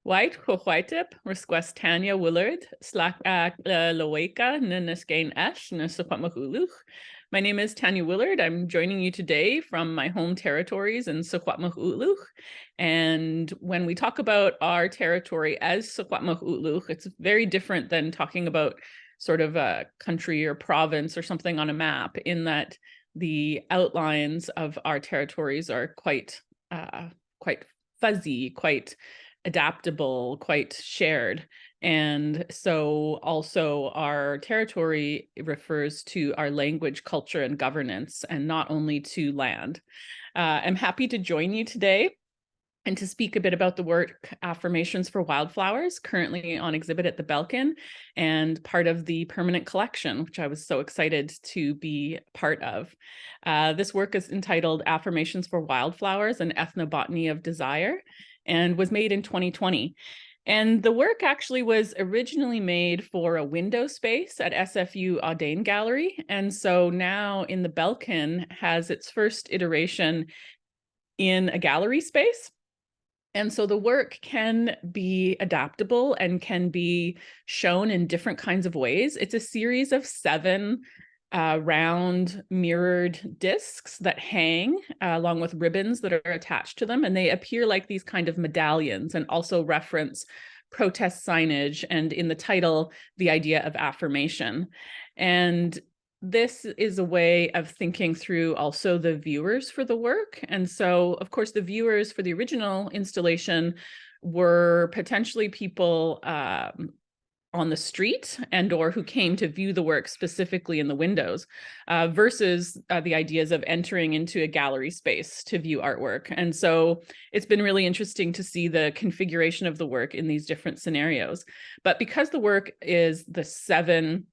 White Huaitip, request Tania Willard, Slack Loeka, Ninisgain Esh, Nisquatmahuluch. My name is Tania Willard. I'm joining you today from my home territories in Secwepemc-Uhtluch. And when we talk about our territory as Secwepemc-Uhtluch, it's very different than talking about sort of a country or province or something on a map, in that the outlines of our territories are quite fuzzy, quite adaptable, quite shared. And so also our territory refers to our language, culture, and governance, and not only to land. I'm happy to join you today and to speak a bit about the work Affirmations for Wildflowers, currently on exhibit at the Belkin and part of the permanent collection, which I was so excited to be part of. This work is entitled Affirmations for Wildflowers, an Ethnobotany of Desire, and was made in 2020. And the work actually was originally made for a window space at SFU Audain Gallery. And so now in the Belkin has its first iteration in a gallery space. And so the work can be adaptable and can be shown in different kinds of ways. It's a series of 7 round mirrored discs that hang along with ribbons that are attached to them. And they appear like these kind of medallions, and also reference protest signage, and in the title, the idea of affirmation. And this is a way of thinking through also the viewers for the work. And so, of course, the viewers for the original installation were potentially people on the street and or who came to view the work specifically in the windows, versus the ideas of entering into a gallery space to view artwork. And so it's been really interesting to see the configuration of the work in these different scenarios. But because the work is the 7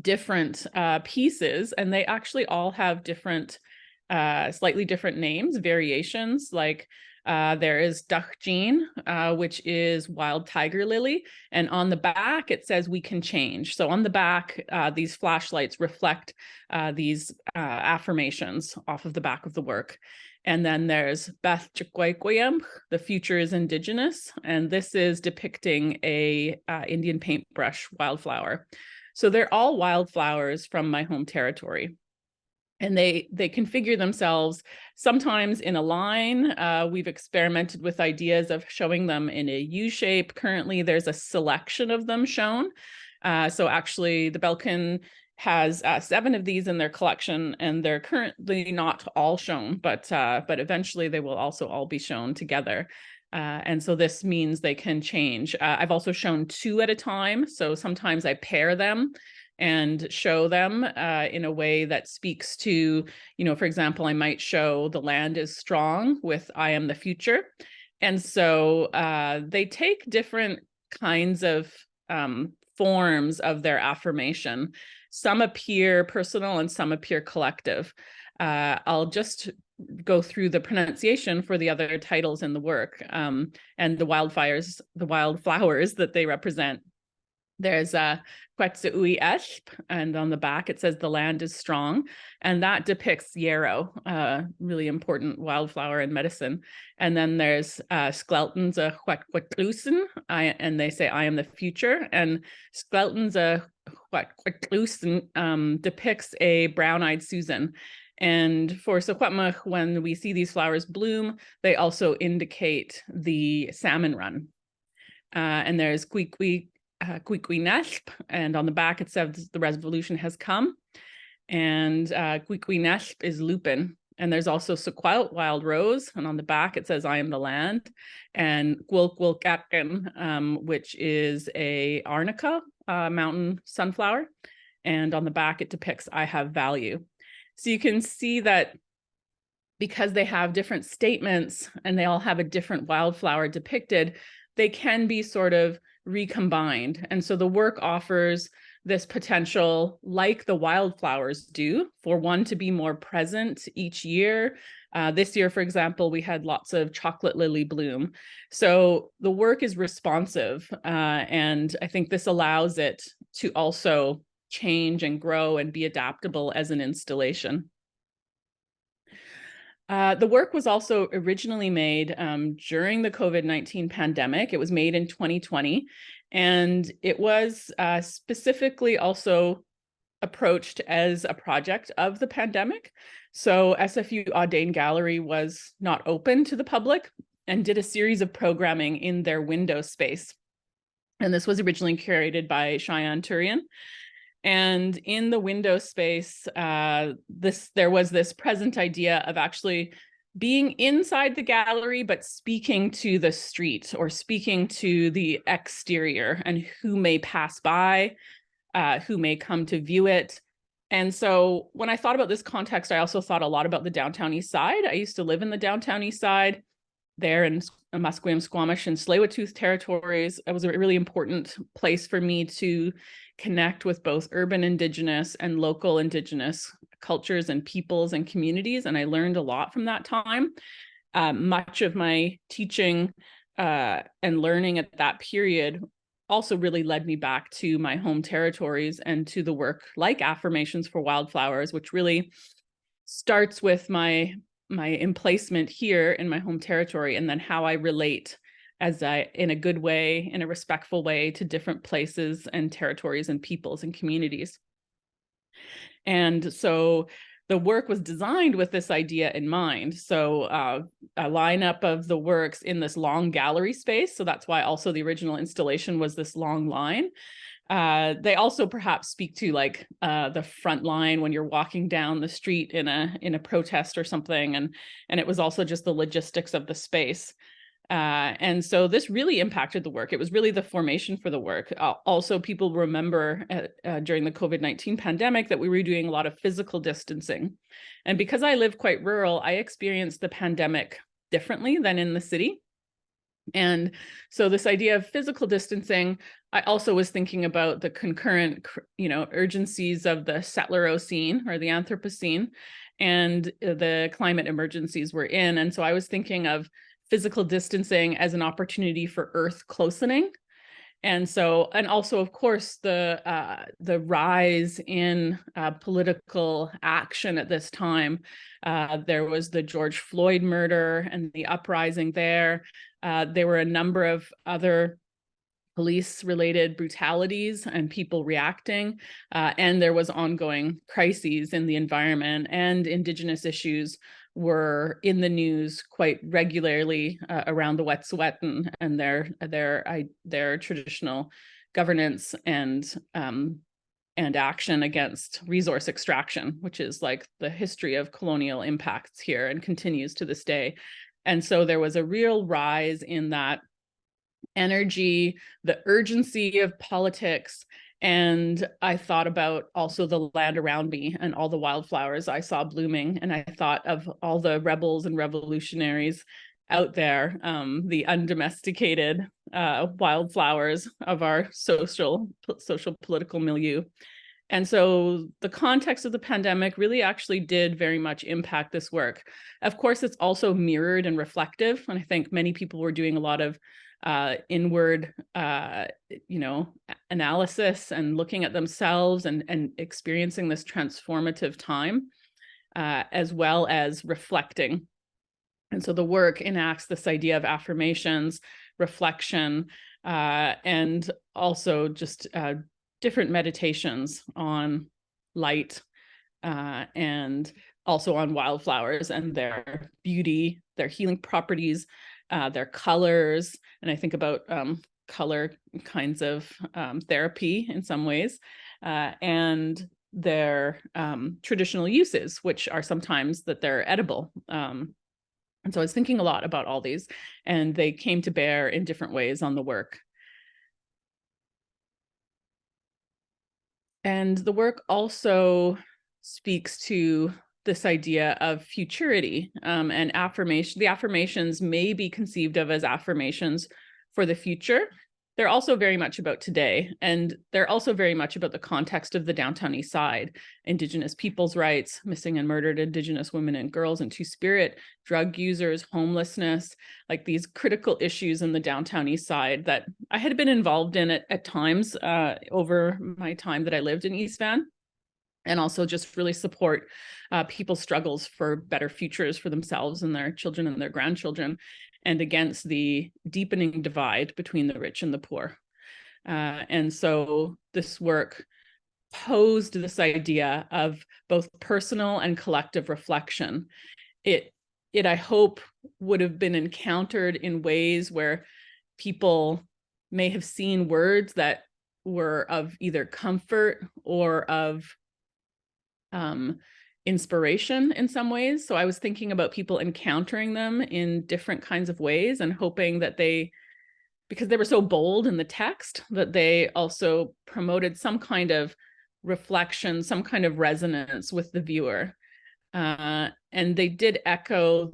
different pieces, and they actually all have different, slightly different names, variations, like there is Dachjeen, which is wild tiger lily. And on the back, it says we can change. So on the back, these flashlights reflect these affirmations off of the back of the work. And then there's Beth Chikwaikwayam, the future is indigenous. And this is depicting a Indian paintbrush wildflower. So they're all wildflowers from my home territory. And they configure themselves sometimes in a line. We've experimented with ideas of showing them in a U shape. Currently, there's a selection of them shown. So actually, the Belkin has 7 of these in their collection, and they're currently not all shown, but eventually they will also all be shown together. And so this means they can change. I've also shown 2 at a time. So sometimes I pair them and show them in a way that speaks to, for example, I might show the land is strong with I am the future. And so they take different kinds of forms of their affirmation. Some appear personal and some appear collective. I'll just go through the pronunciation for the other titles in the work, and the wildflowers that they represent. There's a Quetzui Esp, and on the back it says the land is strong, and that depicts yarrow, really important wildflower in medicine. And then there's Skelton's Huatquatlusen, and they say I am the future, and Skelton's Huatquatlusen depicts a brown-eyed Susan. And for Secwepemc, when we see these flowers bloom, they also indicate the salmon run. And there's Queequeg-Nesp, and on the back it says the revolution has come. And Queequeg-Nesp is lupin. And there's also Sequout, wild rose, and on the back it says I am the land. And Gwilkwilkatkin, which is a arnica, mountain sunflower. And on the back it depicts I have value. So you can see that because they have different statements and they all have a different wildflower depicted, they can be sort of recombined. And so the work offers this potential, like the wildflowers do, for one to be more present each year. This year, for example, we had lots of chocolate lily bloom. So the work is responsive, and I think this allows it to also change and grow and be adaptable as an installation. The work was also originally made during the COVID-19 pandemic. It was made in 2020, and it was specifically also approached as a project of the pandemic. So SFU Audain Gallery was not open to the public and did a series of programming in their window space. And this was originally curated by Cheyenne Turian. And in the window space, there was this present idea of actually being inside the gallery, but speaking to the street or speaking to the exterior and who may pass by, who may come to view it. And so when I thought about this context, I also thought a lot about the downtown east side. I used to live in the downtown east side, there in Musqueam, Squamish, and Tsleil-Waututh territories. It was a really important place for me to connect with both urban Indigenous and local Indigenous cultures and peoples and communities. And I learned a lot from that time. Much of my teaching and learning at that period also really led me back to my home territories and to the work like Affirmations for Wildflowers, which really starts with my emplacement here in my home territory, and then how I relate in a good way, in a respectful way, to different places and territories and peoples and communities. And so the work was designed with this idea in mind. So a lineup of the works in this long gallery space. So that's why also the original installation was this long line. They also perhaps speak to like the front line when you're walking down the street in a protest or something, and it was also just the logistics of the space. And so this really impacted the work. It was really the formation for the work. Also, people remember during the COVID-19 pandemic that we were doing a lot of physical distancing. And because I live quite rural, I experienced the pandemic differently than in the city. And so this idea of physical distancing, I also was thinking about the concurrent, urgencies of the Settlerocene or the Anthropocene and the climate emergencies we're in. And so I was thinking of physical distancing as an opportunity for Earth closening. And so, and also, of course, the rise in political action at this time. There was the George Floyd murder and the uprising there. There were a number of other police-related brutalities and people reacting, and there was ongoing crises in the environment, and Indigenous issues were in the news quite regularly around the Wet'suwet'en and their traditional governance and action against resource extraction, which is like the history of colonial impacts here and continues to this day. And so there was a real rise in that energy, the urgency of politics. And I thought about also the land around me and all the wildflowers I saw blooming. And I thought of all the rebels and revolutionaries out there, the undomesticated wildflowers of our social political milieu. And so the context of the pandemic really actually did very much impact this work. Of course, it's also mirrored and reflective. And I think many people were doing a lot of inward, analysis and looking at themselves and experiencing this transformative time, as well as reflecting. And so the work enacts this idea of affirmations, reflection, and also just different meditations on light, and also on wildflowers and their beauty, their healing properties, their colors. And I think about color kinds of therapy in some ways, and their traditional uses, which are sometimes that they're edible. And so I was thinking a lot about all these, and they came to bear in different ways on the work. And the work also speaks to this idea of futurity, and affirmation. The affirmations may be conceived of as affirmations for the future. They're also very much about today, and they're also very much about the context of the downtown east side, Indigenous peoples' rights, missing and murdered Indigenous women and girls and two-spirit, drug users, homelessness, like these critical issues in the downtown east side that I had been involved in at times over my time that I lived in East Van. and also just really support people's struggles for better futures for themselves and their children and their grandchildren, and against the deepening divide between the rich and the poor. And so this work posed this idea of both personal and collective reflection. It I hope would have been encountered in ways where people may have seen words that were of either comfort or of inspiration in some ways. So I was thinking about people encountering them in different kinds of ways and hoping that they, because they were so bold in the text, that they also promoted some kind of reflection, some kind of resonance with the viewer. And they did echo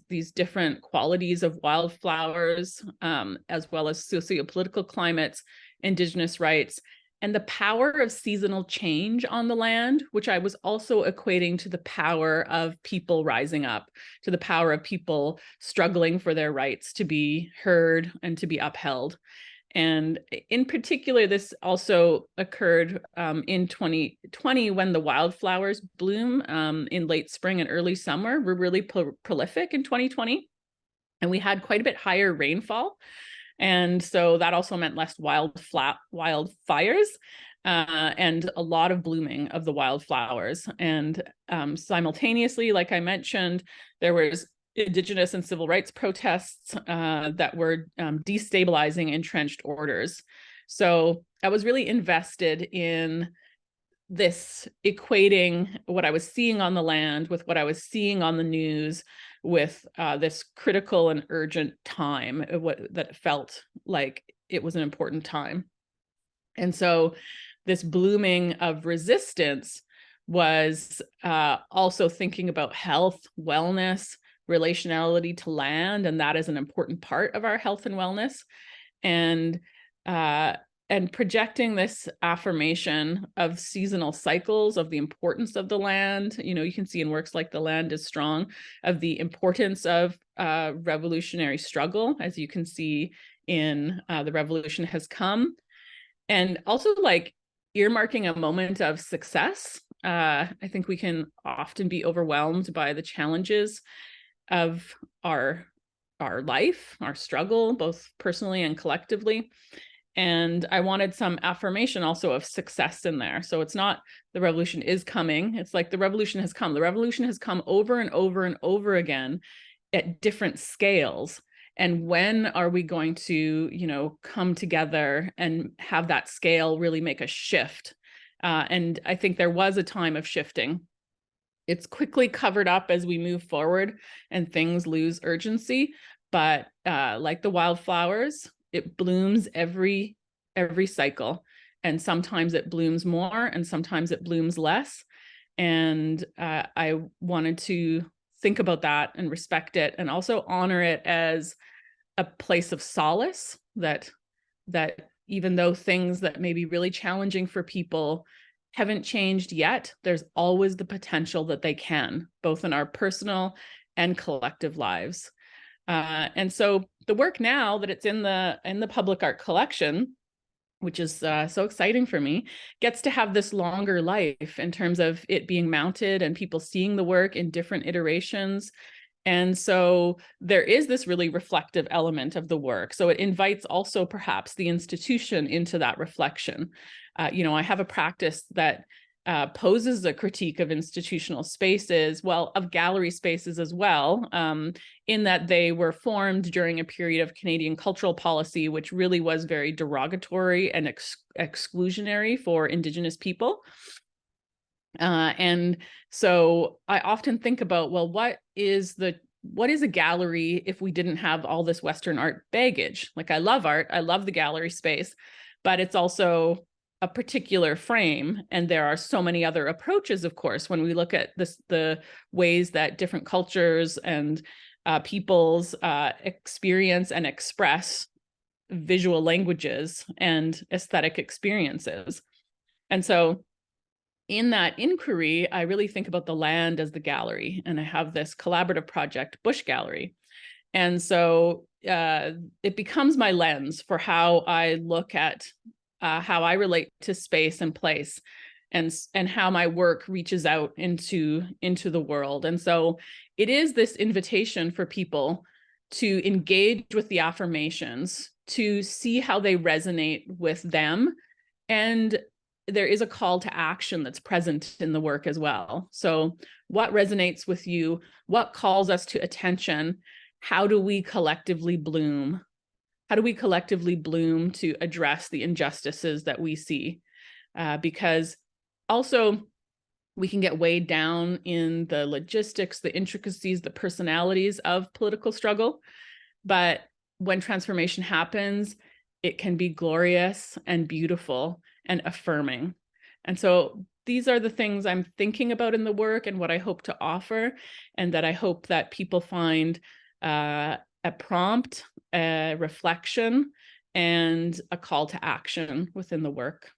these different qualities of wildflowers, as well as sociopolitical climates, Indigenous rights, and the power of seasonal change on the land, which I was also equating to the power of people rising up, to the power of people struggling for their rights to be heard and to be upheld. And in particular, this also occurred in 2020 when the wildflowers bloom in late spring and early summer were really prolific in 2020. And we had quite a bit higher rainfall. And so that also meant less wildfires and a lot of blooming of the wildflowers. And simultaneously, like I mentioned, there was Indigenous and civil rights protests that were destabilizing entrenched orders. So I was really invested in this, equating what I was seeing on the land with what I was seeing on the news, with this critical and urgent time, that felt like it was an important time. And so this blooming of resistance was also thinking about health, wellness, relationality to land, and that is an important part of our health and wellness. And projecting this affirmation of seasonal cycles, of the importance of the land. You know, you can see in works like The Land is Strong, of the importance of revolutionary struggle, as you can see in The Revolution Has Come. And also like earmarking a moment of success. I think we can often be overwhelmed by the challenges of our life, our struggle, both personally and collectively. And I wanted some affirmation also of success in there. So it's not the revolution is coming. It's like the revolution has come. The revolution has come over and over and over again at different scales. And when are we going to, you know, come together and have that scale really make a shift? And I think there was a time of shifting. It's quickly covered up as we move forward and things lose urgency. But like the wildflowers, it blooms every cycle, and sometimes it blooms more and sometimes it blooms less. And I wanted to think about that and respect it, and also honor it as a place of solace, that even though things that may be really challenging for people haven't changed yet, there's always the potential that they can, both in our personal and collective lives. And so the work, now that it's in the public art collection, which is so exciting for me, gets to have this longer life in terms of it being mounted and people seeing the work in different iterations. And so there is this really reflective element of the work. So it invites also perhaps the institution into that reflection. You know, I have a practice that poses a critique of institutional spaces, well, of gallery spaces as well, in that they were formed during a period of Canadian cultural policy, which really was very derogatory and exclusionary for Indigenous people. And so I often think about, well, what is a gallery if we didn't have all this Western art baggage? Like, I love art, I love the gallery space, but it's also a particular frame. And there are so many other approaches, of course, when we look at the ways that different cultures and peoples experience and express visual languages and aesthetic experiences. And so in that inquiry, I really think about the land as the gallery. And I have this collaborative project, Bush Gallery. And so it becomes my lens for how I look at how I relate to space and place. and how my work reaches out into the world. And so it is this invitation for people to engage with the affirmations, to see how they resonate with them. And there is a call to action that's present in the work as well. So what resonates with you? What calls us to attention? How do we collectively bloom? How do we collectively bloom to address the injustices that we see? Because also we can get weighed down in the logistics, the intricacies, the personalities of political struggle. But when transformation happens, it can be glorious and beautiful and affirming. And so these are the things I'm thinking about in the work and what I hope to offer, and that I hope that people find a prompt, a reflection, and a call to action within the work.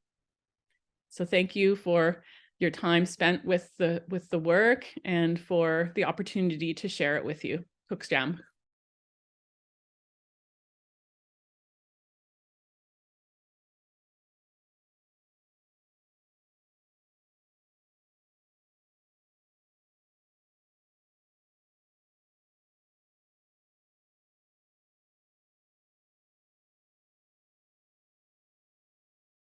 So thank you for your time spent with the work and for the opportunity to share it with you. Hook's Jam.